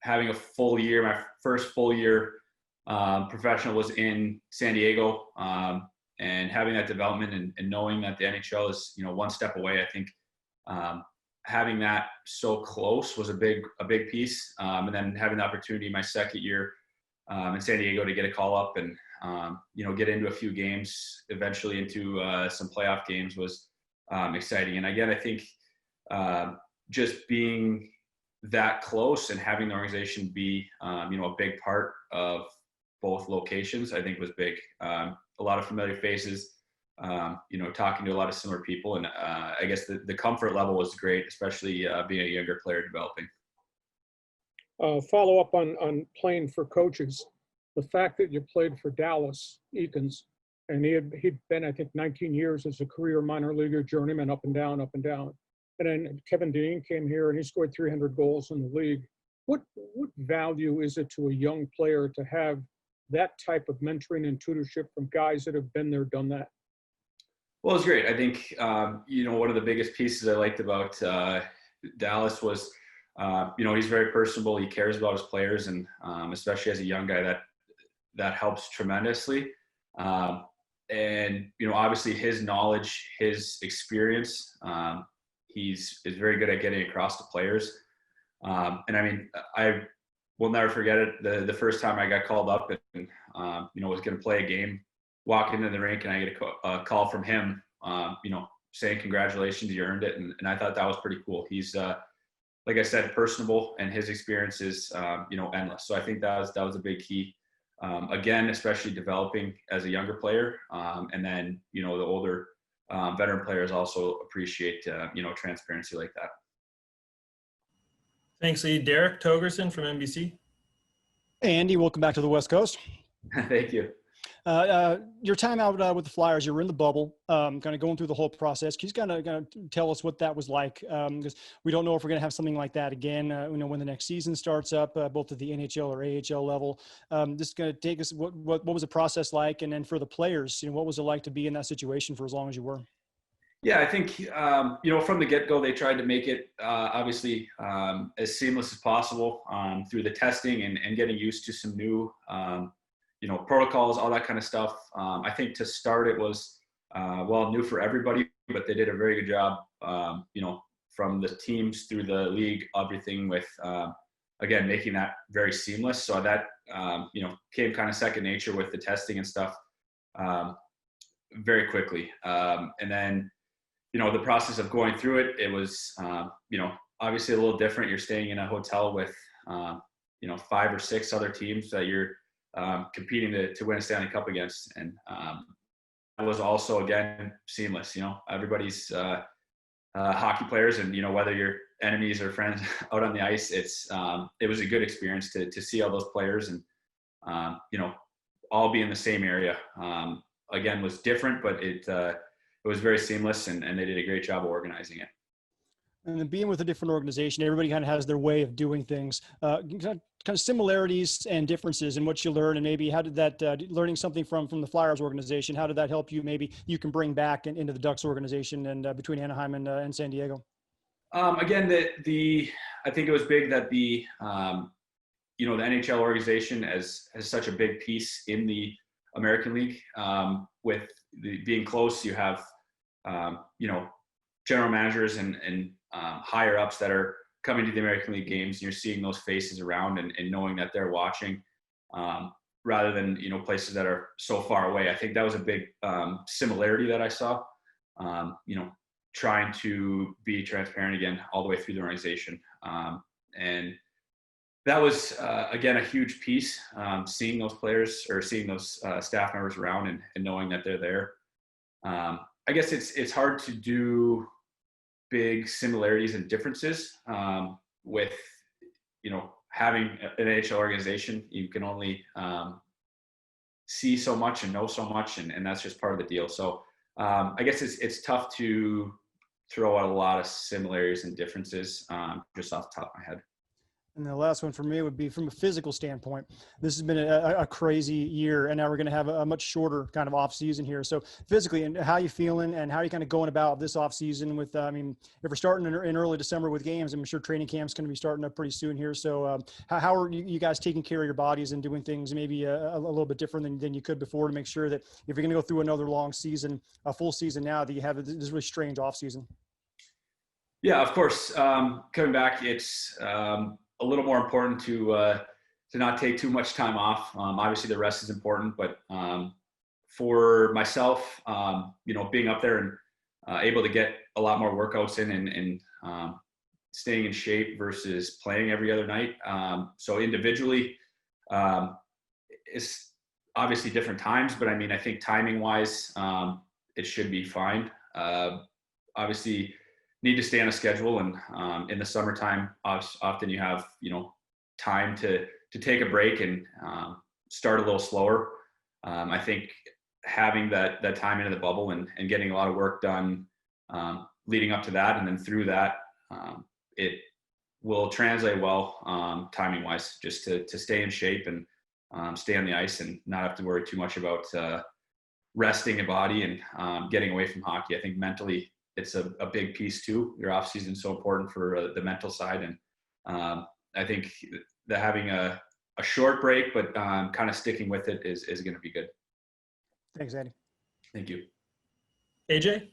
having a full year, my first full year professional was in San Diego, and having that development and knowing that the NHL is, one step away. I think having that so close was a big piece. And then having the opportunity my second year in San Diego to get a call up and, get into a few games, eventually into some playoff games was exciting. And again, I think just being that close and having the organization be, a big part of both locations, I think was big. A lot of familiar faces, talking to a lot of similar people. And I guess the comfort level was great, especially being a younger player developing. Follow up on playing for coaches. The fact that you played for Dallas Eakins, and he'd been, I think, 19 years as a career minor leaguer journeyman, up and down. And then Kevin Dean came here and he scored 300 goals in the league. What value is it to a young player to have that type of mentoring and tutorship from guys that have been there, done that? Well, it's great. I think, one of the biggest pieces I liked about Dallas was, he's very personable. He cares about his players, and especially as a young guy, that helps tremendously. And, obviously his knowledge, his experience, is very good at getting across to players. And I mean, I will never forget it. The first time I got called up and, was going to play a game, walk into the rink, and I get a call from him, saying, "Congratulations, you earned it." And I thought that was pretty cool. He's, like I said, personable, and his experience is, endless. So I think that was a big key. Again, especially developing as a younger player. And then, the older veteran players also appreciate, transparency like that. Thanks, Lee. Derek Togerson from NBC. Hey, Andy, welcome back to the West Coast. Thank you. Your time out with the Flyers, you were in the bubble, kind of going through the whole process. Can you just kind of tell us what that was like? Because we don't know if we're going to have something like that again, when the next season starts up, both at the NHL or AHL level. Just going to take us, what was the process like? And then for the players, what was it like to be in that situation for as long as you were? Yeah, I think, from the get-go, they tried to make it obviously as seamless as possible through the testing and getting used to some new protocols, all that kind of stuff. I think to start it was, new for everybody, but they did a very good job, from the teams through the league, everything with, again, making that very seamless. So that, came kind of second nature with the testing and stuff very quickly. And then, the process of going through it, it was, obviously a little different. You're staying in a hotel with, 5 or 6 other teams that you're competing to win a Stanley Cup against. And that was also, again, seamless. Everybody's hockey players, and, whether you're enemies or friends out on the ice, it was a good experience to see all those players and, all be in the same area. Again, was different, but it was very seamless, and they did a great job of organizing it. And then being with a different organization, everybody kind of has their way of doing things. Kind of similarities and differences in what you learn, and maybe how did that learning something from the Flyers organization, how did that help you? Maybe you can bring back into the Ducks organization and between Anaheim and San Diego. Again, I think it was big that the NHL organization has such a big piece in the American League. With being close, you have general managers and higher ups that are coming to the American League games, and you're seeing those faces around and knowing that they're watching, rather than places that are so far away. I think that was a big similarity that I saw. Trying to be transparent again all the way through the organization, and that was again a huge piece. Seeing those players or seeing those staff members around and knowing that they're there. I guess it's hard to do big similarities and differences with having an NHL organization. You can only see so much and know so much, and that's just part of the deal. So I guess it's tough to throw out a lot of similarities and differences just off the top of my head. And the last one for me would be from a physical standpoint. This has been a crazy year, and now we're going to have a much shorter kind of off season here. So physically, and how you feeling, and how are you kind of going about this off season? With, I mean, if we're starting in early December with games, I'm sure training camp's going to be starting up pretty soon here. So how are you guys taking care of your bodies and doing things maybe a little bit different than you could before, to make sure that if you're going to go through another long season, a full season now, that you have this really strange off season? Yeah, of course. Coming back, it's a little more important to not take too much time off. Obviously, the rest is important, but for myself, being up there and able to get a lot more workouts in and staying in shape versus playing every other night. So individually, it's obviously different times, but I mean, I think timing wise, it should be fine. Obviously, need to stay on a schedule, and in the summertime, often you have time to take a break and start a little slower. I think having that time into the bubble and getting a lot of work done leading up to that, and then through that, it will translate well timing wise, just to stay in shape and stay on the ice and not have to worry too much about resting a body and getting away from hockey. I think mentally, it's a big piece too. Your off season is so important for the mental side, and I think that having a short break, but kind of sticking with it is going to be good. Thanks, Andy. Thank you. AJ?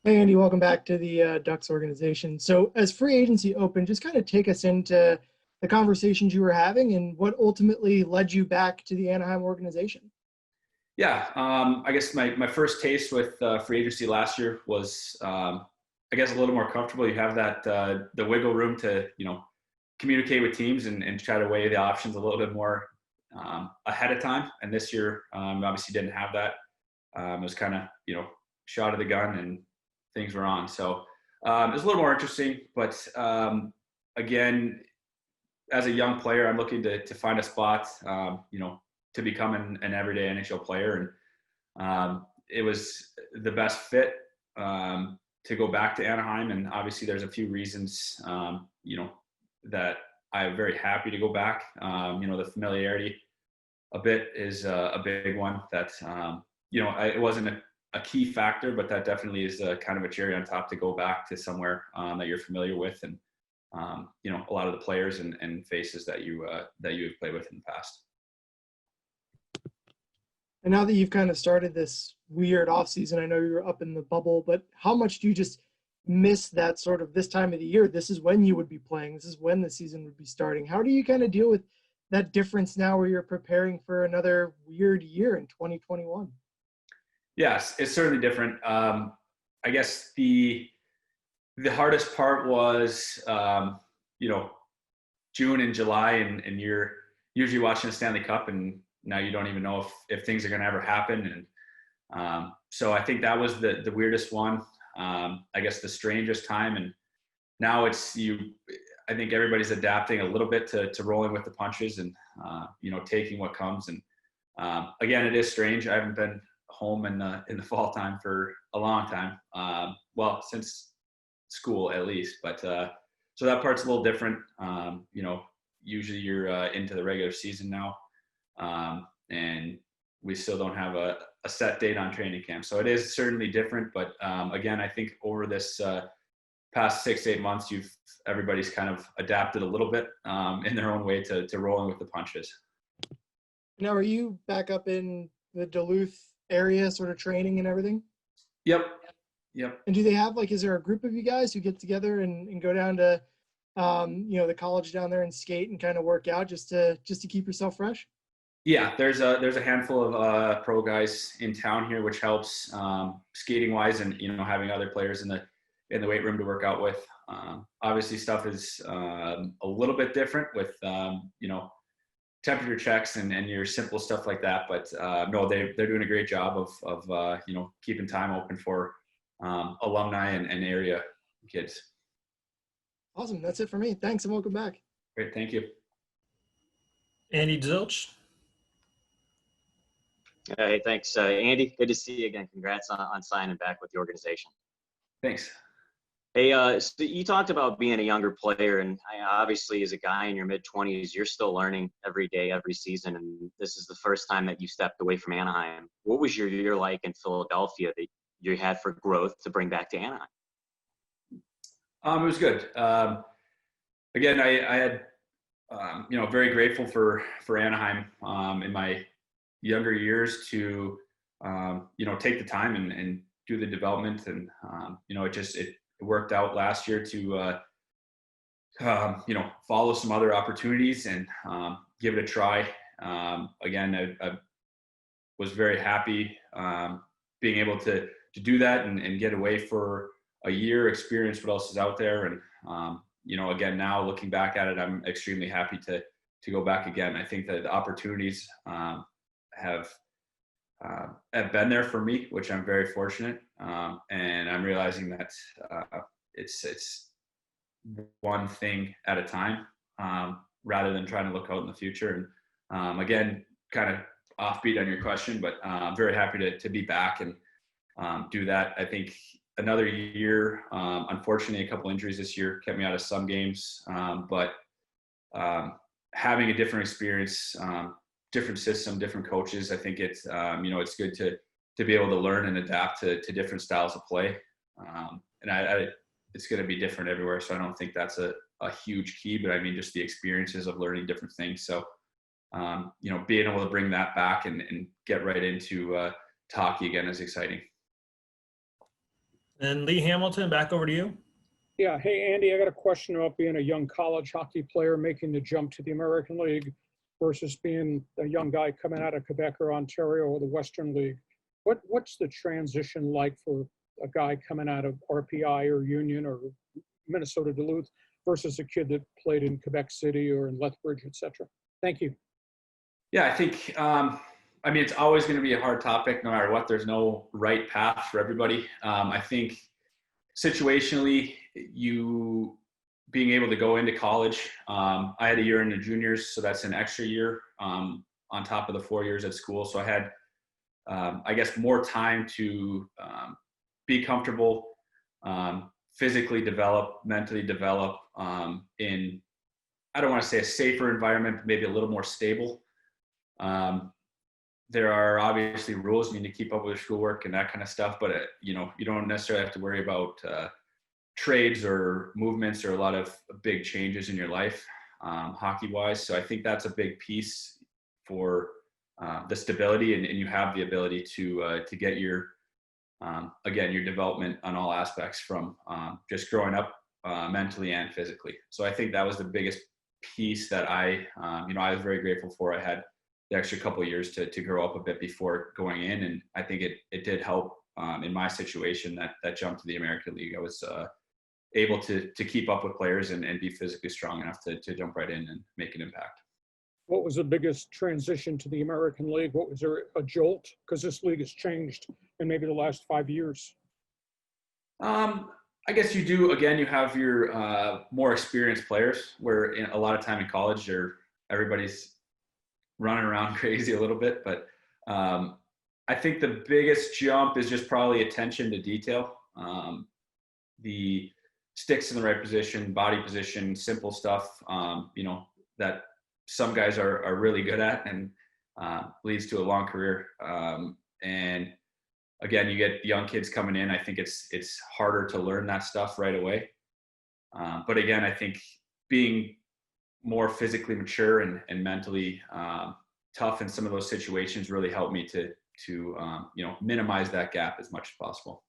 Hey, Andy, welcome back to the Ducks organization. So as free agency opened, just kind of take us into the conversations you were having and what ultimately led you back to the Anaheim organization. Yeah, I guess my first taste with free agency last year was, I guess, a little more comfortable. You have that the wiggle room to communicate with teams and try to weigh the options a little bit more ahead of time. And this year, obviously, didn't have that. It was kind of shot of the gun and things were on. So it was a little more interesting. But again, as a young player, I'm looking to find a spot. To become an everyday NHL player. And it was the best fit to go back to Anaheim. And obviously there's a few reasons, that I'm very happy to go back. The familiarity a bit is a big one that, it wasn't a key factor, but that definitely is kind of a cherry on top to go back to somewhere that you're familiar with. And, a lot of the players and faces that you have played with in the past. And now that you've kind of started this weird off season, I know you were up in the bubble, but how much do you just miss that sort of this time of the year? This is when you would be playing. This is when the season would be starting. How do you kind of deal with that difference now where you're preparing for another weird year in 2021? Yes, it's certainly different. I guess the hardest part was, June and July, and you're usually watching the Stanley Cup, and now you don't even know if things are going to ever happen. And so I think that was the weirdest one. I guess the strangest time. And now I think everybody's adapting a little bit to rolling with the punches and, taking what comes. And again, it is strange. I haven't been home in the fall time for a long time. Since school at least, but so that part's a little different. Usually you're into the regular season now. And we still don't have a set date on training camp. So it is certainly different. But again, I think over this past 6 to 8 months, everybody's kind of adapted a little bit in their own way to rolling with the punches. Now, are you back up in the Duluth area sort of training and everything? Yep. And do they have, is there a group of you guys who get together and go down to, the college down there and skate and kind of work out just to keep yourself fresh? Yeah, there's a handful of pro guys in town here, which helps skating wise, and having other players in the weight room to work out with. Obviously, stuff is a little bit different with temperature checks and your simple stuff like that. But no, they're doing a great job of keeping time open for alumni and area kids. Awesome, that's it for me. Thanks and welcome back. Great, thank you. Andy Zilch? Hey, thanks, Andy. Good to see you again. Congrats on signing back with the organization. Thanks. Hey, so you talked about being a younger player, and obviously, as a guy in your mid-20s, you're still learning every day, every season, and this is the first time that you stepped away from Anaheim. What was your year like in Philadelphia that you had for growth to bring back to Anaheim? It was good. Again, I had, very grateful for Anaheim in my younger years to, take the time and do the development. And, it worked out last year to, follow some other opportunities and give it a try. Again, I was very happy being able to do that and get away for a year, experience what else is out there. And, again, now looking back at it, I'm extremely happy to go back again. I think that the opportunities have been there for me, which I'm very fortunate. And I'm realizing that it's one thing at a time rather than trying to look out in the future. And again, kind of offbeat on your question, but I'm very happy to be back and do that. I think another year, unfortunately, a couple injuries this year kept me out of some games, but having a different experience, different system, different coaches, I think it's, it's good to be able to learn and adapt to different styles of play. And it's going to be different everywhere. So I don't think that's a huge key, but I mean, just the experiences of learning different things. So, being able to bring that back and get right into hockey again is exciting. And Lee Hamilton, back over to you. Yeah. Hey, Andy, I got a question about being a young college hockey player making the jump to the American League versus being a young guy coming out of Quebec or Ontario or the Western League. What's the transition like for a guy coming out of RPI or Union or Minnesota Duluth versus a kid that played in Quebec City or in Lethbridge, et cetera? Thank you. Yeah, I think, it's always going to be a hard topic no matter what. There's no right path for everybody. I think situationally, you being able to go into college, I had a year in the juniors, so that's an extra year on top of the 4 years at school. So I had, more time to be comfortable, physically develop, mentally develop in, I don't want to say a safer environment, but maybe a little more stable. There are obviously rules. You need to keep up with your schoolwork and that kind of stuff, but you don't necessarily have to worry about trades or movements or a lot of big changes in your life, hockey wise. So I think that's a big piece for the stability, and you have the ability to get your development on all aspects from just growing up mentally and physically. So I think that was the biggest piece that I was very grateful for. I had the extra couple of years to grow up a bit before going in. And I think it did help in my situation, that jump to the American League. I was able to keep up with players and be physically strong enough to jump right in and make an impact. What was the biggest transition to the American League? What was there a jolt? Because this league has changed in maybe the last 5 years. I guess you do. Again, you have your more experienced players where a lot of time in college, everybody's running around crazy a little bit. But I think the biggest jump is just probably attention to detail. The sticks in the right position, body position, simple stuff, that some guys are really good at and leads to a long career. And again, you get young kids coming in. I think it's harder to learn that stuff right away. But again, I think being more physically mature and mentally tough in some of those situations really helped me to minimize that gap as much as possible.